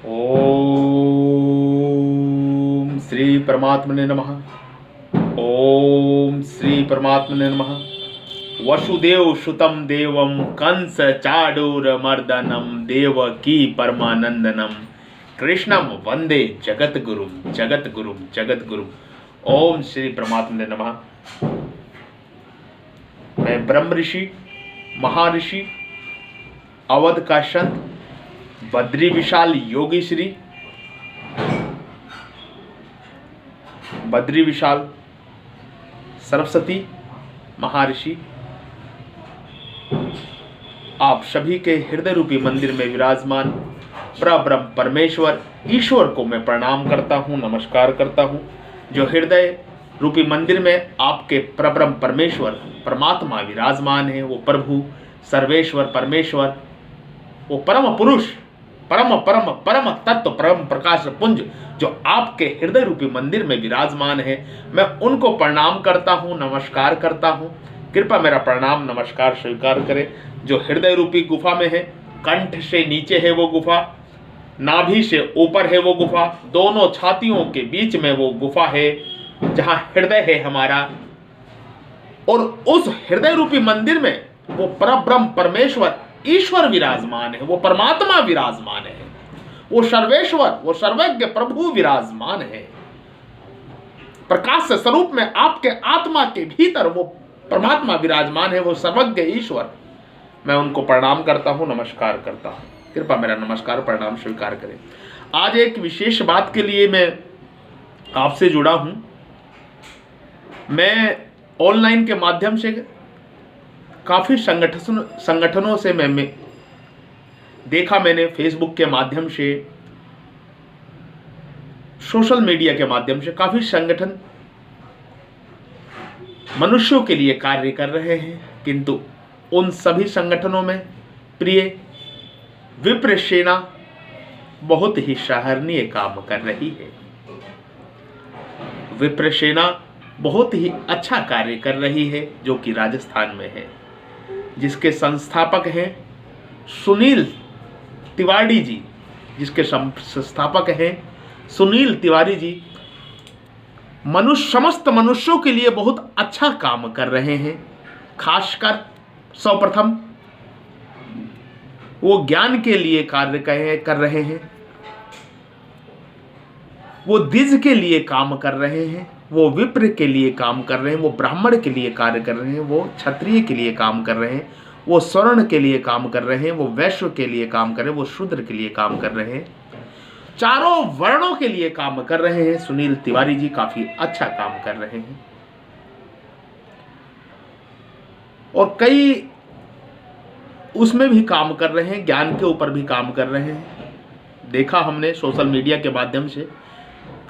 ओम श्री परमात्मने नमः। ओम श्री परमात्मने नमः। वसुदेव सुतम देवम कंस चाडूरमर्दनम देवकी परमानंदनम कृष्णम वंदे जगतगुरुम जगतगुरुम जगतगुरुम। ओम श्री परमात्मने नमः। मैं ब्रह्म ऋषि महर्षि अवध का संत बद्री विशाल योगी श्री बद्री विशाल सरस्वती महर्षि आप सभी के हृदय रूपी मंदिर में विराजमान परब्रह्म परमेश्वर ईश्वर को मैं प्रणाम करता हूँ, नमस्कार करता हूँ। जो हृदय रूपी मंदिर में आपके परब्रह्म परमेश्वर परमात्मा विराजमान है, वो प्रभु सर्वेश्वर परमेश्वर, वो परम पुरुष परम परम परम तत्व परम प्रकाश पुंज जो आपके हृदय रूपी मंदिर में विराजमान है, मैं उनको प्रणाम करता हूँ, नमस्कार करता हूँ। कृपया मेरा प्रणाम नमस्कार स्वीकार करें। जो हृदय रूपी गुफा में है, कंठ से नीचे है वो गुफा, नाभि से ऊपर है वो गुफा, दोनों छातियों के बीच में वो गुफा है जहां हृदय है हमारा। और उस हृदय रूपी मंदिर में वो परब्रह्म परमेश्वर ईश्वर विराजमान है, वो परमात्मा विराजमान है, वो सर्वेश्वर वो सर्वज्ञ प्रभु विराजमान है। प्रकाश स्वरूप में आपके आत्मा के भीतर वो परमात्मा विराजमान है, वो सर्वज्ञ ईश्वर। मैं उनको प्रणाम करता हूं, नमस्कार करता हूं। कृपया मेरा नमस्कार प्रणाम स्वीकार करें। आज एक विशेष बात के लिए मैं आपसे जुड़ा हूं। मैं ऑनलाइन के माध्यम से काफ़ी संगठनों से मैंने फेसबुक के माध्यम से, सोशल मीडिया के माध्यम से काफ़ी संगठन मनुष्यों के लिए कार्य कर रहे हैं, किंतु उन सभी संगठनों में प्रिय विप्र सेना बहुत ही सराहनीय काम कर रही है। विप्र सेना बहुत ही अच्छा कार्य कर रही है, जो कि राजस्थान में है, जिसके संस्थापक हैं सुनील तिवारी जी, समस्त मनुष्यों के लिए बहुत अच्छा काम कर रहे हैं। खासकर सर्वप्रथम वो ज्ञान के लिए कार्य कर रहे हैं, वो द्विज के लिए काम कर रहे हैं, वो विप्र के लिए काम कर रहे हैं, वो ब्राह्मण के लिए कार्य कर रहे हैं, वो क्षत्रिय के लिए काम कर रहे हैं, वो स्वर्ण के लिए काम कर रहे हैं, वो वैश्य के लिए काम कर रहे हैं, वो शूद्र के लिए काम कर रहे हैं, चारों वर्णों के लिए काम कर रहे हैं। सुनील तिवारी जी काफी अच्छा काम कर रहे हैं और कई उसमें भी काम कर रहे हैं, ज्ञान के ऊपर भी काम कर रहे हैं। देखा हमने सोशल मीडिया के माध्यम से,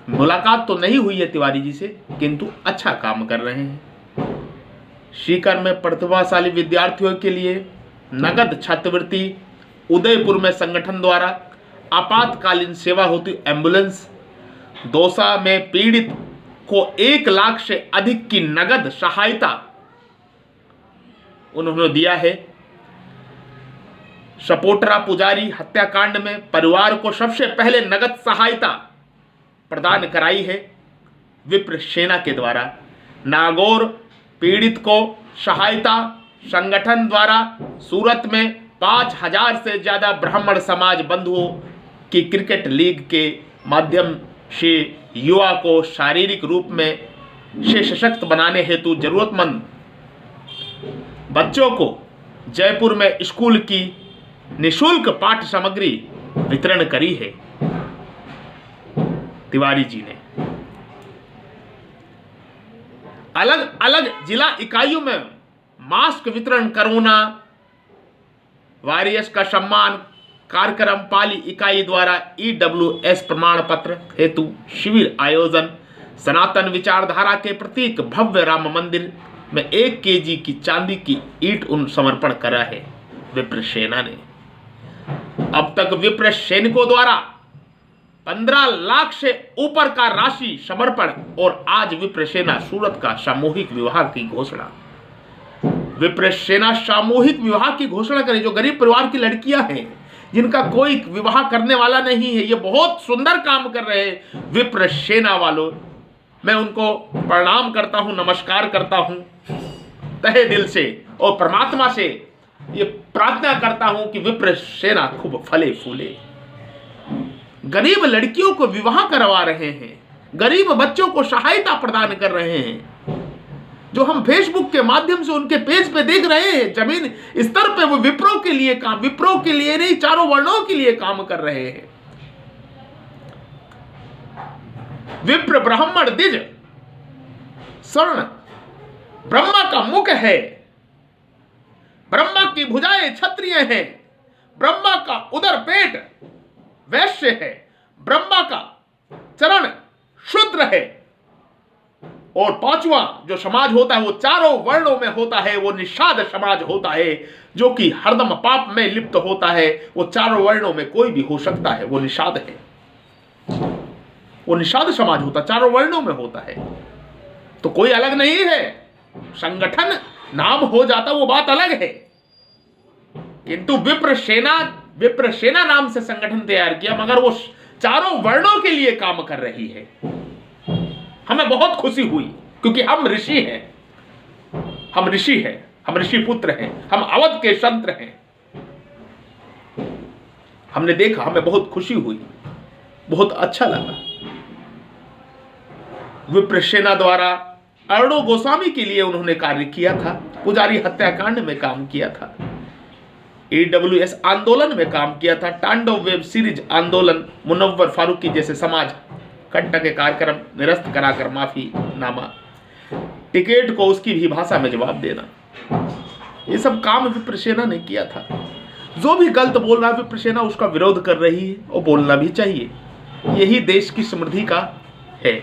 मुलाकात तो नहीं हुई है तिवारी जी से, किंतु अच्छा काम कर रहे हैं। सीकर में प्रतिभाशाली विद्यार्थियों के लिए नगद छात्रवृत्ति, उदयपुर में संगठन द्वारा आपातकालीन सेवा होती एम्बुलेंस, दौसा में पीड़ित को 1 लाख से अधिक की नगद सहायता उन्होंने दिया है। सपोटरा पुजारी हत्याकांड में परिवार को सबसे पहले नगद सहायता प्रदान कराई है विप्र सेना के द्वारा। नागौर पीड़ित को सहायता संगठन द्वारा सूरत में 5000 से ज्यादा ब्राह्मण समाज बंधुओं की क्रिकेट लीग के माध्यम से युवा को शारीरिक रूप में से सशक्त बनाने हेतु जरूरतमंद बच्चों को जयपुर में स्कूल की निःशुल्क पाठ्य सामग्री वितरण करी है तिवारी जी ने। अलग अलग जिला इकाइयों में मास्क वितरण, कोरोना वॉरियर्स का सम्मान कार्यक्रम, पाली इकाई द्वारा EWS प्रमाण पत्र हेतु शिविर आयोजन, सनातन विचारधारा के प्रतीक भव्य राम मंदिर में 1 kg की चांदी की ईंट समर्पण करा है विप्र सेना ने। अब तक विप्र सैनिकों द्वारा 15 लाख से ऊपर का राशि समर्पण, और आज विप्र सेना सूरत का सामूहिक विवाह की घोषणा, विप्र सेना सामूहिक विवाह की घोषणा करें। जो गरीब परिवार की लड़कियां हैं, जिनका कोई विवाह करने वाला नहीं है, ये बहुत सुंदर काम कर रहे हैं विप्र सेना वालों, मैं उनको प्रणाम करता हूं, नमस्कार करता हूं तहे दिल से, और परमात्मा से ये प्रार्थना करता हूं कि विप्र सेना खूब फले फूले। गरीब लड़कियों को विवाह करवा रहे हैं, गरीब बच्चों को सहायता प्रदान कर रहे हैं, जो हम फेसबुक के माध्यम से उनके पेज पे देख रहे हैं, जमीन स्तर पे वो विप्रों के लिए काम, विप्रों के लिए नहीं, चारों वर्णों के लिए काम कर रहे हैं। विप्र ब्राह्मण द्विज स्वर्ण, ब्रह्मा का मुख है, ब्रह्मा की भुजाएं क्षत्रिय हैं, ब्रह्मा का उदर पेट वैश्य है, ब्रह्मा का चरण शूद्र है, और पांचवा जो समाज होता है वो चारों वर्णों में होता है, वो निषाद समाज होता है, जो कि हरदम पाप में लिप्त होता है। वो चारों वर्णों में कोई भी हो सकता है, वो निषाद है, वो निषाद समाज होता, चारों वर्णों में होता है, तो कोई अलग नहीं है। संगठन नाम हो जाता वो बात अलग है, किंतु विप्र सेना नाम से संगठन तैयार किया, मगर वो चारों वर्णों के लिए काम कर रही है। हमें बहुत खुशी हुई, क्योंकि हम ऋषि हैं, हम ऋषि पुत्र हैं, हम अवध के संत हैं। हमने देखा, हमें बहुत खुशी हुई, बहुत अच्छा लगा। विप्र सेना द्वारा अर्णो गोस्वामी के लिए उन्होंने कार्य किया था, पुजारी हत्याकांड में काम किया था, AWS आंदोलन में काम किया था, तांडव वेब सीरीज आंदोलन, मुनव्वर फारूकी जैसे समाज कंटक के कार्यक्रम निरस्त कराकर माफी नामा, टिकट को उसकी भी भाषा में जवाब देना, ये सब काम विप्र सेना ने किया था। जो भी गलत बोल रहा है विप्र सेना उसका विरोध कर रही है, और बोलना भी चाहिए, यही देश की समृद्धि का है।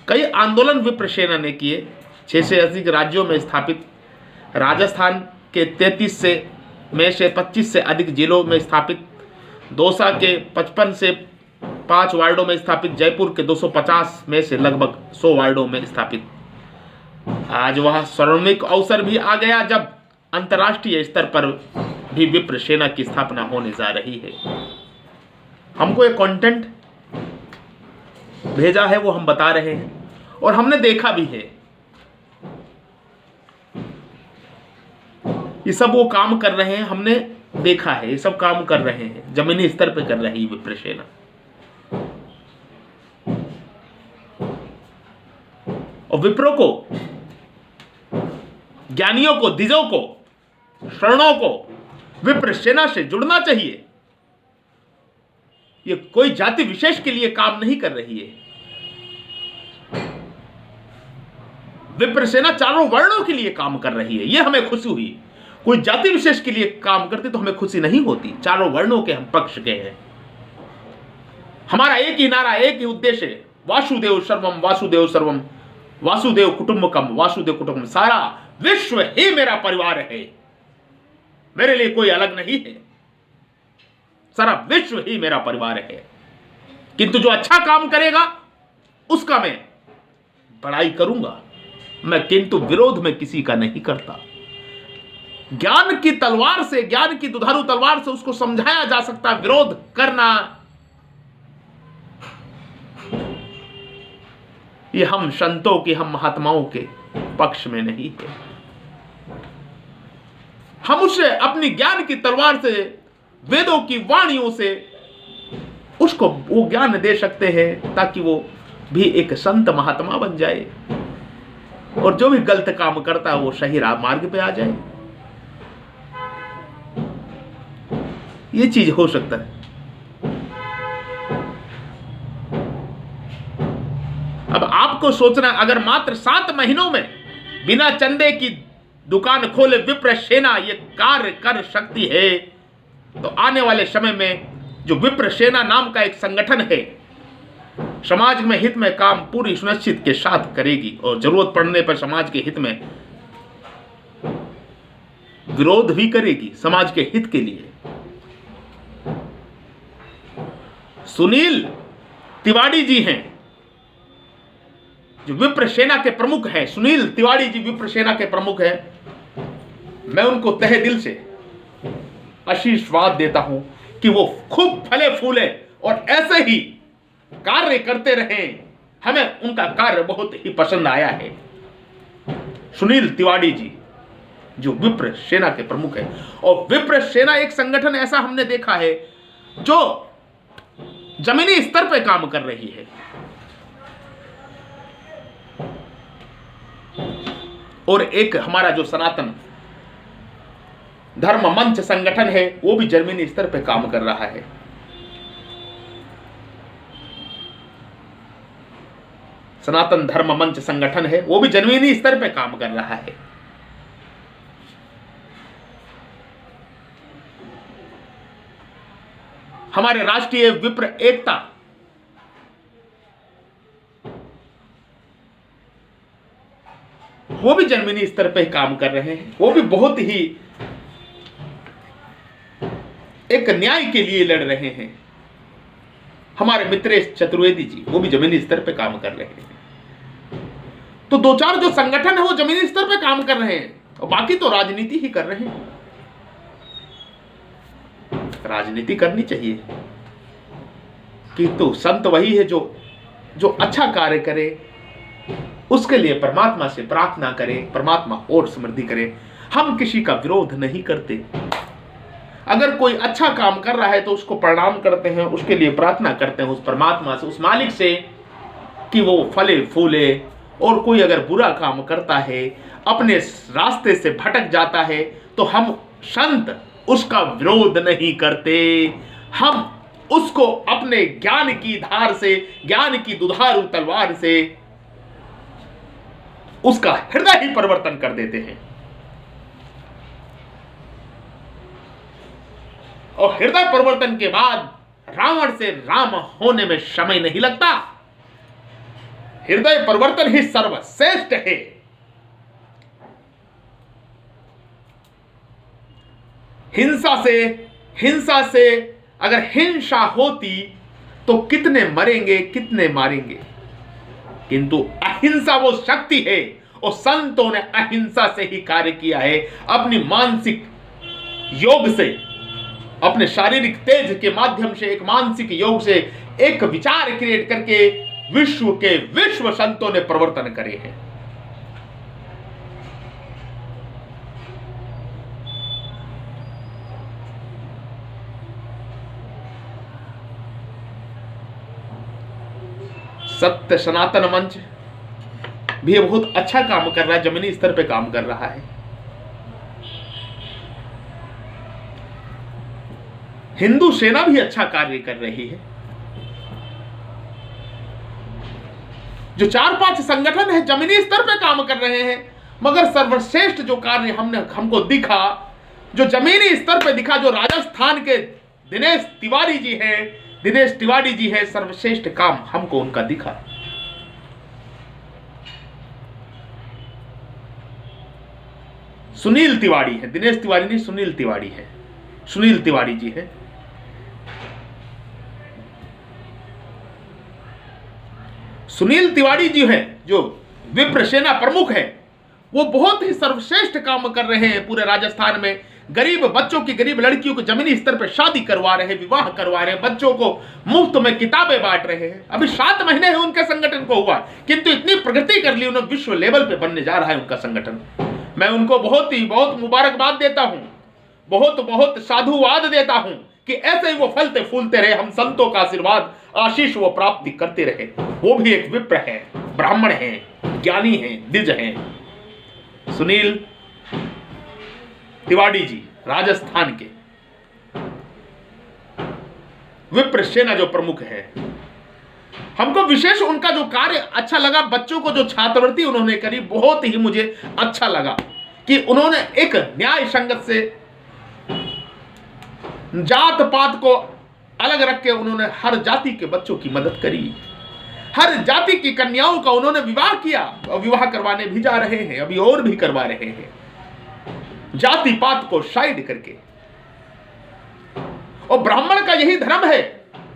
कई आंदोलन विप्र सेना ने किए, 6 से अधिक राज्यों में स्थापित, राजस्थान के 33 में से 25 से अधिक जिलों में स्थापित, दौसा के 55 से 5 वार्डों में स्थापित, जयपुर के 250 में से लगभग 100 वार्डों में स्थापित। आज वह स्वर्णिम अवसर भी आ गया जब अंतर्राष्ट्रीय स्तर पर भी विप्र सेना की स्थापना होने जा रही है। हमको एक कंटेंट भेजा है, वो हम बता रहे हैं, और हमने देखा भी है। ये सब वो काम कर रहे हैं, हमने देखा है, ये सब काम कर रहे हैं, जमीनी स्तर पे कर रही है विप्र सेना। और विप्रो को, ज्ञानियों को, द्विजों को, शरणों को विप्र सेना से जुड़ना चाहिए। ये कोई जाति विशेष के लिए काम नहीं कर रही है, विप्र सेना चारों वर्णों के लिए काम कर रही है, ये हमें खुशी हुई। कोई जाति विशेष के लिए काम करती तो हमें खुशी नहीं होती, चारों वर्णों के हम पक्ष के हैं। हमारा एक ही नारा, एक ही उद्देश्य है, वासुदेव सर्वम वासुदेव सर्वम, वासुदेव कुटुंबकम वासुदेव कुटुंबम, सारा विश्व ही मेरा परिवार है, मेरे लिए कोई अलग नहीं है, सारा विश्व ही मेरा परिवार है। किंतु जो अच्छा काम करेगा उसका मैं बड़ाई करूंगा, मैं किंतु विरोध में किसी का नहीं करता। ज्ञान की तलवार से, ज्ञान की दुधारू तलवार से उसको समझाया जा सकता, विरोध करना ये हम संतों की, हम महात्माओं के पक्ष में नहीं है। हम उसे अपनी ज्ञान की तलवार से, वेदों की वाणियों से उसको वो ज्ञान दे सकते हैं, ताकि वो भी एक संत महात्मा बन जाए, और जो भी गलत काम करता है वो सही राह मार्ग पे आ जाए। ये चीज हो सकता है। अब आपको सोचना, अगर मात्र 7 महीनों में बिना चंदे की दुकान खोले विप्र सेना ये कार्य कर सकती है, तो आने वाले समय में जो विप्र सेना नाम का एक संगठन है, समाज में हित में काम पूरी सुनिश्चित के साथ करेगी, और जरूरत पड़ने पर समाज के हित में विरोध भी करेगी, समाज के हित के लिए। सुनील तिवारी जी हैं जो विप्र सेना के प्रमुख हैं, सुनील तिवारी जी विप्र सेना के प्रमुख हैं। मैं उनको तहे दिल से आशीर्वाद देता हूं कि वो खूब फले फूले और ऐसे ही कार्य करते रहें। हमें उनका कार्य बहुत ही पसंद आया है। सुनील तिवारी जी जो विप्र सेना के प्रमुख है, और विप्र सेना एक संगठन ऐसा हमने देखा है जो जमीनी स्तर पर काम कर रही है, और एक हमारा जो सनातन धर्म मंच संगठन है वो भी जमीनी स्तर पर काम कर रहा है। सनातन धर्म मंच संगठन है वो भी जमीनी स्तर पर काम कर रहा है। हमारे राष्ट्रीय विप्र एकता वो भी जमीनी स्तर पर काम कर रहे हैं। वो भी बहुत ही एक न्याय के लिए लड़ रहे हैं। हमारे मित्रेश चतुर्वेदी जी वो भी जमीनी स्तर पर काम कर रहे हैं। तो दो चार जो संगठन है वो जमीनी स्तर पर काम कर रहे हैं, और बाकी तो राजनीति ही कर रहे हैं। राजनीति करनी चाहिए कि तो संत वही है जो अच्छा कार्य करे, उसके लिए परमात्मा से प्रार्थना करे, परमात्मा और समृद्धि करे। हम किसी का विरोध नहीं करते। अगर कोई अच्छा काम कर रहा है तो उसको प्रणाम करते हैं, उसके लिए प्रार्थना करते हैं उस परमात्मा से, उस मालिक से कि वो फले फूले। और कोई अगर बुरा काम करता है, अपने रास्ते से भटक जाता है, तो हम संत उसका विरोध नहीं करते। हम उसको अपने ज्ञान की धार से, ज्ञान की दुधारू तलवार से उसका हृदय ही परिवर्तन कर देते हैं। और हृदय परिवर्तन के बाद रावण से राम होने में समय नहीं लगता। हृदय परिवर्तन ही सर्वश्रेष्ठ है। हिंसा से अगर हिंसा होती तो कितने मरेंगे, कितने मारेंगे। किंतु अहिंसा वो शक्ति है, और संतों ने अहिंसा से ही कार्य किया है। अपनी मानसिक योग से, अपने शारीरिक तेज के माध्यम से, एक मानसिक योग से एक विचार क्रिएट करके विश्व संतों ने परिवर्तन करे हैं। सत्य सनातन मंच भी बहुत अच्छा काम कर रहा है, जमीनी स्तर पे काम कर रहा है। हिंदू सेना भी अच्छा कार्य कर रही है। जो 4-5 संगठन है जमीनी स्तर पे काम कर रहे हैं, मगर सर्वश्रेष्ठ जो कार्य हमको दिखा, जो जमीनी स्तर पे दिखा, जो राजस्थान के दिनेश तिवारी जी है, सर्वश्रेष्ठ काम हमको उनका दिखा। सुनील तिवारी है, दिनेश तिवारी नहीं, सुनील तिवारी है, सुनील तिवारी जी है। सुनील तिवारी जी हैं जो विप्र सेना प्रमुख है, वो बहुत ही सर्वश्रेष्ठ काम कर रहे हैं। पूरे राजस्थान में गरीब बच्चों की, गरीब लड़कियों को जमीनी स्तर पर शादी करवा रहे हैं, विवाह करवा रहे हैं, बच्चों को मुफ्त में किताबें बांट रहे हैं। अभी 7 महीने हैं उनके संगठन को हुआ, किंतु इतनी प्रगति कर ली, उन्हें विश्व लेवल पे बनने जा रहा है उनका संगठन। मैं उनको बहुत मुबारकबाद देता हूं, बहुत साधुवाद देता हूं कि ऐसे ही वो फलते फूलते रहे, हम संतों का आशीर्वाद आशीष वो प्राप्ति करते रहे। वो भी एक विप्र है, ब्राह्मण है, ज्ञानी है, द्विज है। सुनील तिवारी जी राजस्थान के विप्र सेना जो प्रमुख है, हमको विशेष उनका जो कार्य अच्छा लगा। बच्चों को जो छात्रवृत्ति उन्होंने करी, बहुत ही मुझे अच्छा लगा कि उन्होंने एक न्याय संगत से, जात पात को अलग रख के उन्होंने हर जाति के बच्चों की मदद करी, हर जाति की कन्याओं का उन्होंने विवाह किया, और विवाह करवाने भी जा रहे हैं, अभी और भी करवा रहे हैं, जाति पात को साइड करके। और ब्राह्मण का यही धर्म है,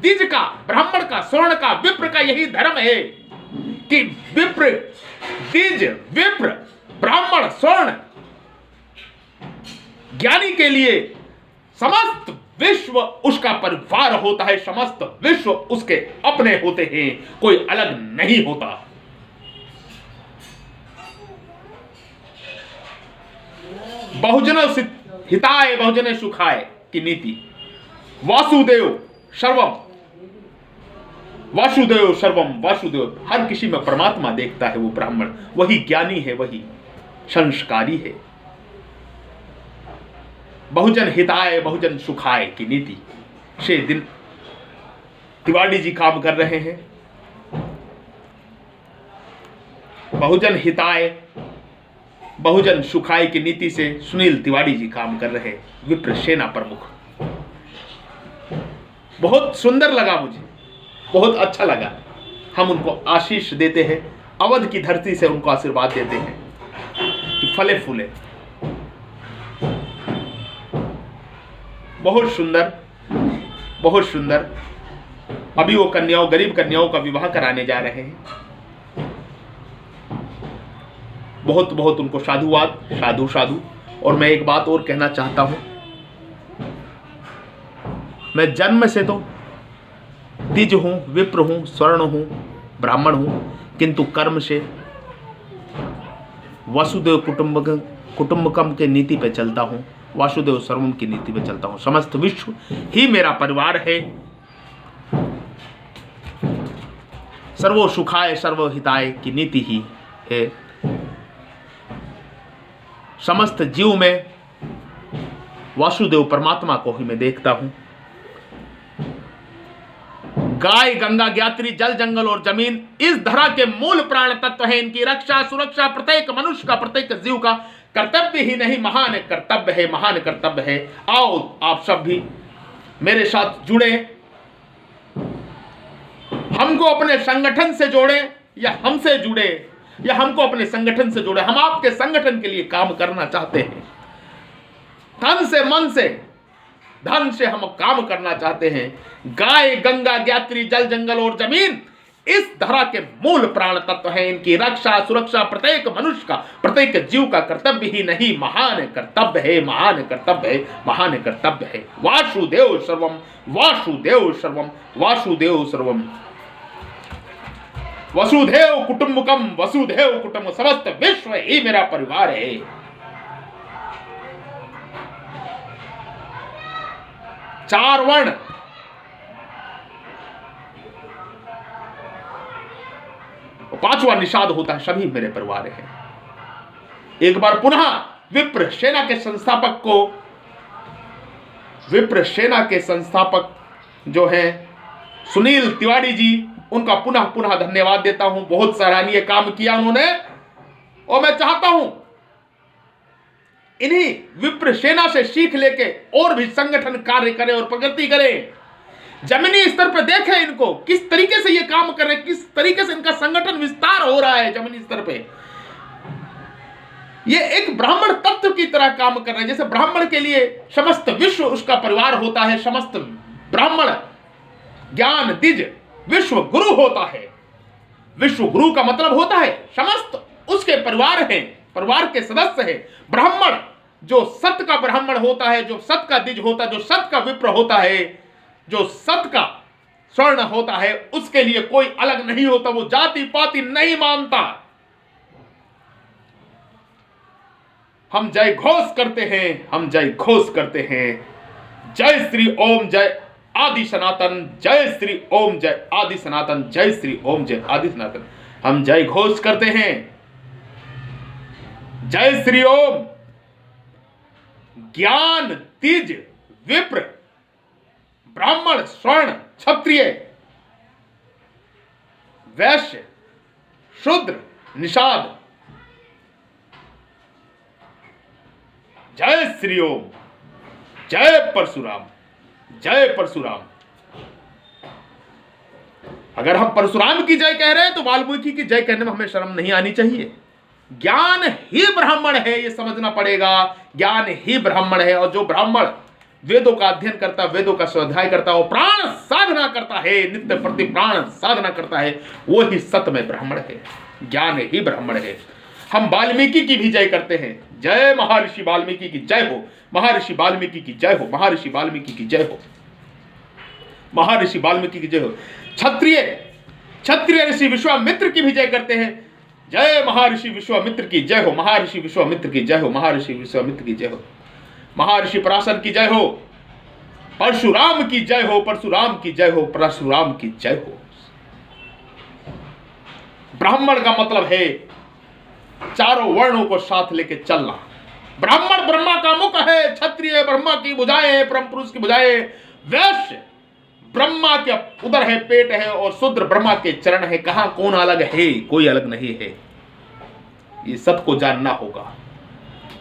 द्विज का, ब्राह्मण का, स्वर्ण का, विप्र का यही धर्म है कि विप्र, द्विज, विप्र, ब्राह्मण, स्वर्ण, ज्ञानी के लिए समस्त विश्व उसका परिवार होता है, समस्त विश्व उसके अपने होते हैं, कोई अलग नहीं होता। बहुजन हिताय बहुजन सुखाय की नीति, वासुदेव सर्वम वासुदेव सर्वम वासुदेव, हर किसी में परमात्मा देखता है वो ब्राह्मण, वही ज्ञानी है, वही संस्कारी है। बहुजन हिताय बहुजन सुखाय की नीति से दिन तिवारी जी काम कर रहे हैं। बहुजन हिताय बहुजन सुखाय की नीति से सुनील तिवारी जी काम कर रहे, विप्र सेना प्रमुख। बहुत सुंदर लगा, मुझे बहुत अच्छा लगा। हम उनको आशीष देते हैं, अवध की धरती से उनको आशीर्वाद देते हैं कि फले फूले। बहुत सुंदर, बहुत सुंदर। अभी वो कन्याओं, गरीब कन्याओं का विवाह कराने जा रहे हैं। बहुत बहुत उनको साधुवाद, साधु साधु। और मैं एक बात और कहना चाहता हूं, मैं जन्म से तो द्विज हूं, विप्र हूं, स्वर्ण हूं, ब्राह्मण हूं, किंतु कर्म से वसुदेव कुटुंबकम के नीति पे चलता हूं, वासुदेव सर्वम की नीति पे चलता हूं। समस्त विश्व ही मेरा परिवार है। सर्वो सुखाय सर्व हिताय की नीति ही है। समस्त जीव में वासुदेव परमात्मा को ही मैं देखता हूं। गाय, गंगा, ज्ञात्री, जल, जंगल और जमीन इस धरा के मूल प्राण तत्व है। इनकी रक्षा सुरक्षा प्रत्येक मनुष्य का, प्रत्येक जीव का कर्तव्य ही नहीं, महान कर्तव्य है, महान कर्तव्य है। आओ आप सब भी मेरे साथ जुड़े, हमको अपने संगठन से जोड़े या हमसे जुड़े, या हमको अपने संगठन से जोड़े। हम आपके संगठन के लिए काम करना चाहते हैं, तन से मन से धन से हम काम करना चाहते हैं। गाय, गंगा, ज्ञात्री, जल, जंगल और जमीन इस धरा के मूल प्राण तत्व हैं। इनकी रक्षा सुरक्षा प्रत्येक मनुष्य का, प्रत्येक जीव का कर्तव्य ही नहीं, महान कर्तव्य है, महान कर्तव्य है, महान कर्तव्य है। वासुदेव सर्वम वासुदेव सर्वम वासुदेव सर्वम। वसुधैव कुटुंबकम, वसुधैव कुटुंब, समस्त विश्व ही मेरा परिवार है। चार वर्ण, पांचवा निषाद होता है, सभी मेरे परिवार है। एक बार पुनः विप्र सेना के संस्थापक को, विप्र सेना के संस्थापक जो हैं सुनील तिवारी जी, उनका पुनः पुनः धन्यवाद देता हूं। बहुत सराहनीय काम किया उन्होंने, और मैं चाहता हूं इन्हीं विप्र सेना से सीख लेके और भी संगठन कार्य करें और प्रगति करें। जमीनी स्तर पर देखें इनको, किस तरीके से ये काम कर रहे हैं, किस तरीके से इनका संगठन विस्तार हो रहा है जमीनी स्तर पे। ये एक ब्राह्मण तत्व की तरह काम कर रहे हैं। जैसे ब्राह्मण के लिए समस्त विश्व उसका परिवार होता है, समस्त ब्राह्मण ज्ञान द्विज विश्व गुरु होता है। विश्व गुरु का मतलब होता है समस्त उसके परिवार हैं, परिवार के सदस्य हैं। ब्राह्मण जो सत का ब्राह्मण होता है, जो सत का द्विज होता है, जो सत का विप्र होता है, जो सत का स्वर्ण होता है, उसके लिए कोई अलग नहीं होता। वो जाति पाति नहीं मानता। हम जय घोष करते हैं, हम जय घोष करते हैं। जय श्री ओम जय आदि सनातन, जय श्री ओम जय आदि सनातन, जय श्री ओम जय आदि सनातन। हम जय घोष करते हैं। जय श्री ओम। ज्ञान तिज विप्र ब्राह्मण स्वर्ण क्षत्रिय वैश्य शूद्र निषाद, जय श्री ओम। जय परशुराम, जय परशुराम। अगर हम परशुराम की जय कह रहे हैं तो वाल्मीकि की जय कहने में हमें शर्म नहीं आनी चाहिए। ज्ञान ही ब्राह्मण है, ये समझना पड़ेगा। ज्ञान ही ब्राह्मण है, और जो ब्राह्मण वेदों का अध्ययन करता है, वेदों का स्वाध्याय करता है, वो प्राण साधना करता है, नित्य प्रति प्राण साधना करता है, वो ही सत में ब्राह्मण है। ज्ञान ही ब्राह्मण है। हम वाल्मीकि की भी जय करते हैं। जय महर्षि वाल्मीकि की जय हो, महर्षि वाल्मीकि की जय हो, महर्षि वाल्मीकि की जय हो, महर्षि वाल्मीकि की जय हो। क्षत्रिय क्षत्रिय ऋषि विश्वामित्र की भी जय करते हैं। जय महर्षि विश्वामित्र की जय हो, महर्षि विश्वामित्र की जय हो, महर्षि विश्वामित्र की जय हो। महर्षि पराशर की जय हो, परशुराम की जय हो, परशुराम की जय हो, परशुराम की जय हो। ब्राह्मण का मतलब है चारों वर्णों को साथ लेके चलना। ब्राह्मण ब्रह्मा का मुख है, क्षत्रिय ब्रह्मा की भुजाएं, परम पुरुष की भुजाएं, वैश्य ब्रह्मा के उदर है, पेट है, और शूद्र ब्रह्मा के चरण है। कहां कौन अलग है? कोई अलग नहीं है। ये सत्य को जानना होगा।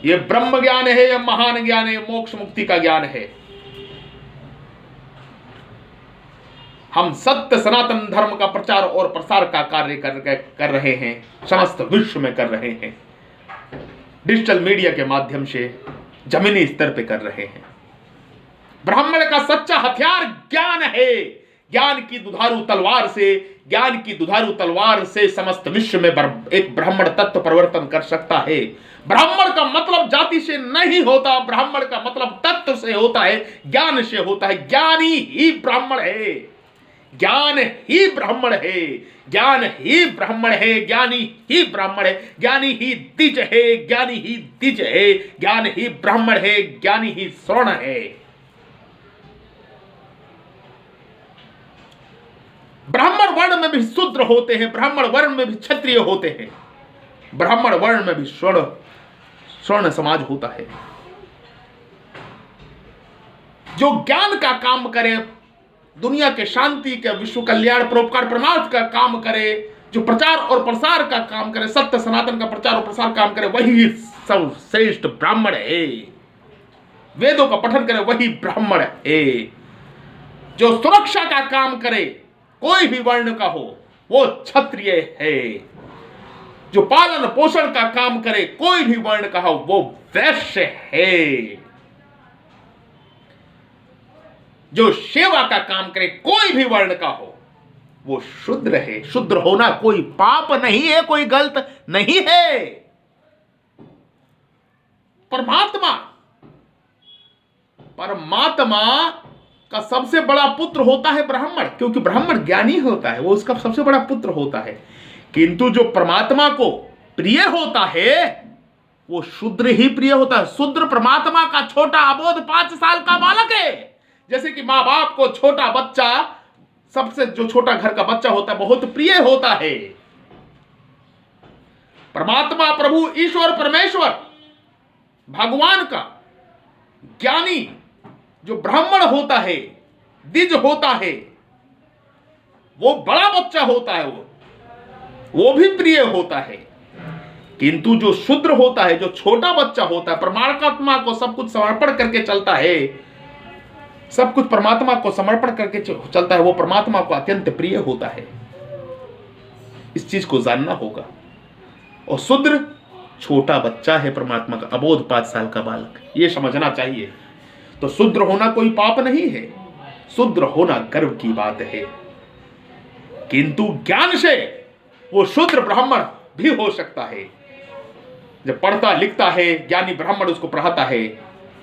ये ब्रह्म ज्ञान है, यह महान ज्ञान है, मोक्ष मुक्ति का ज्ञान है। हम सत्य सनातन धर्म का प्रचार और प्रसार का कार्य कर रहे हैं, समस्त विश्व में कर रहे हैं। डिजिटल मीडिया के माध्यम से जमीनी स्तर पे कर रहे हैं। ब्राह्मण का सच्चा हथियार ज्ञान है। ज्ञान की दुधारू तलवार से, ज्ञान की दुधारू तलवार से समस्त विश्व में एक ब्राह्मण तत्व परिवर्तन कर सकता है। ब्राह्मण का मतलब जाति से नहीं होता, ब्राह्मण का मतलब तत्व से होता है, ज्ञान से होता है। ज्ञानी ही ब्राह्मण है, ज्ञान ही ब्राह्मण है, ज्ञान ही ब्राह्मण है, ज्ञानी ही ब्राह्मण है, ज्ञानी ही द्विज है, ज्ञानी ही द्विज है, ज्ञान ही ब्राह्मण है, ज्ञानी ही स्वर्ण है। ब्राह्मण वर्ण में भी शूद्र होते हैं, ब्राह्मण वर्ण में भी क्षत्रिय होते हैं, ब्राह्मण वर्ण में भी स्वर्ण समाज होता है। जो ज्ञान का काम करे, दुनिया के शांति के, विश्व कल्याण, परोपकार, परमार्थ का काम करे, जो प्रचार और प्रसार का काम करे, सत्य सनातन का प्रचार और प्रसार काम करे, वही सर्वश्रेष्ठ ब्राह्मण है। वेदों का पठन करे, वही ब्राह्मण है। जो सुरक्षा का काम करे, कोई भी वर्ण का हो, वो क्षत्रिय है। जो पालन पोषण का काम करे, कोई भी वर्ण का हो, वो वैश्य है। जो सेवा का काम करे, कोई भी वर्ण का हो, वो शूद्र है। शूद्र होना कोई पाप नहीं है, कोई गलत नहीं है। परमात्मा का सबसे बड़ा पुत्र होता है ब्राह्मण, क्योंकि ब्राह्मण ज्ञानी होता है, वो उसका सबसे बड़ा पुत्र होता है। किंतु जो परमात्मा को प्रिय होता है, वो शूद्र ही प्रिय होता है। शूद्र परमात्मा का छोटा अबोध 5 साल का बालक है। जैसे कि माँ बाप को छोटा बच्चा, सबसे जो छोटा घर का बच्चा होता है, बहुत प्रिय होता है। परमात्मा, प्रभु, ईश्वर, परमेश्वर, भगवान का ज्ञानी जो ब्राह्मण होता है, द्विज होता है, वो बड़ा बच्चा होता है, वो भी प्रिय होता है। किंतु जो शूद्र होता है, जो छोटा बच्चा होता है, परमात्मा को सब कुछ समर्पण करके चलता है, सब कुछ परमात्मा को समर्पण करके चलता है, वो परमात्मा को अत्यंत प्रिय होता है। इस चीज को जानना होगा। और शूद्र छोटा बच्चा है परमात्मा का, अबोध 5 साल का बालक, ये समझना चाहिए। तो शूद्र होना कोई पाप नहीं है, शूद्र होना गर्व की बात है। किंतु ज्ञान से वो शूद्र ब्राह्मण भी हो सकता है। जब पढ़ता लिखता है, ज्ञानी ब्राह्मण उसको पढ़ाता है,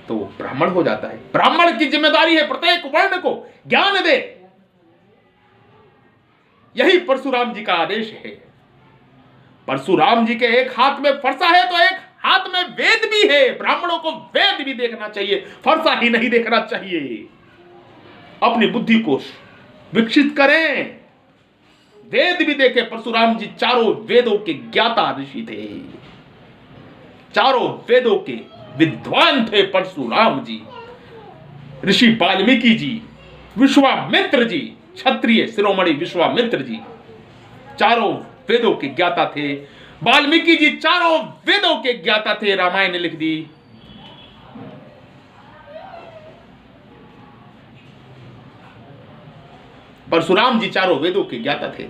तो वो ब्राह्मण हो जाता है। ब्राह्मण की जिम्मेदारी है प्रत्येक वर्ण को ज्ञान दे। यही परशुराम जी का आदेश है। परशुराम जी के एक हाथ में फरसा है, तो एक हाथ में वेद भी है। ब्राह्मणों को वेद भी देखना चाहिए, फरसा ही नहीं देखना चाहिए। अपनी बुद्धि को विकसित करें, वेद भी देखें। परशुराम जी चारों वेदों के ज्ञाता ऋषि थे, चारों वेदों के विद्वान थे। परशुराम जी, ऋषि वाल्मीकि जी, विश्वामित्र जी, क्षत्रिय शिरोमणि विश्वामित्र जी चारों वेदों के ज्ञाता थे। वाल्मीकि जी चारों वेदों के ज्ञाता थे, रामायण लिख दी। परशुराम जी चारों वेदों के ज्ञाता थे।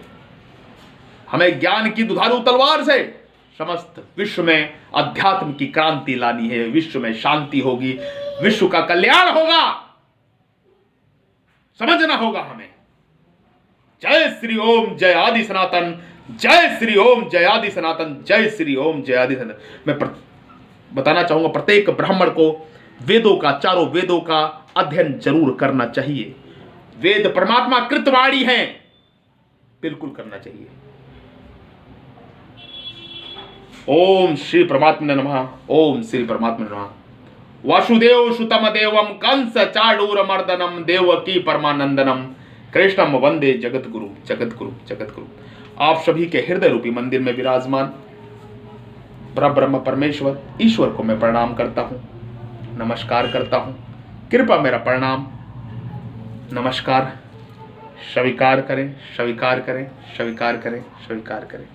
हमें ज्ञान की दुधारू तलवार से समस्त विश्व में अध्यात्म की क्रांति लानी है। विश्व में शांति होगी, विश्व का कल्याण होगा, समझना होगा हमें। जय श्री ओम, जय आदि सनातन, जय श्री ओम, जय आदि सनातन, जय श्री ओम, जय आदि सनातन। मैं बताना चाहूंगा प्रत्येक ब्राह्मण को वेदों का, चारों वेदों का अध्ययन जरूर करना चाहिए। वेद परमात्मा कृतवाणी हैं, बिल्कुल करना चाहिए। ओम श्री परमात्मा नमः, ओम श्री परमात्मा नमः। वासुदेव सुतम देवम कंस चाडूर मर्दनम देवकी परमानंदनम कृष्णम वंदे जगत गुरु, जगत गुरु, जगत गुरु। आप सभी के हृदय रूपी मंदिर में विराजमान ब्रह्म परमेश्वर ईश्वर को मैं प्रणाम करता हूं, नमस्कार करता हूं। कृपा मेरा प्रणाम नमस्कार स्वीकार करें, स्वीकार करें, स्वीकार करें, स्वीकार करें।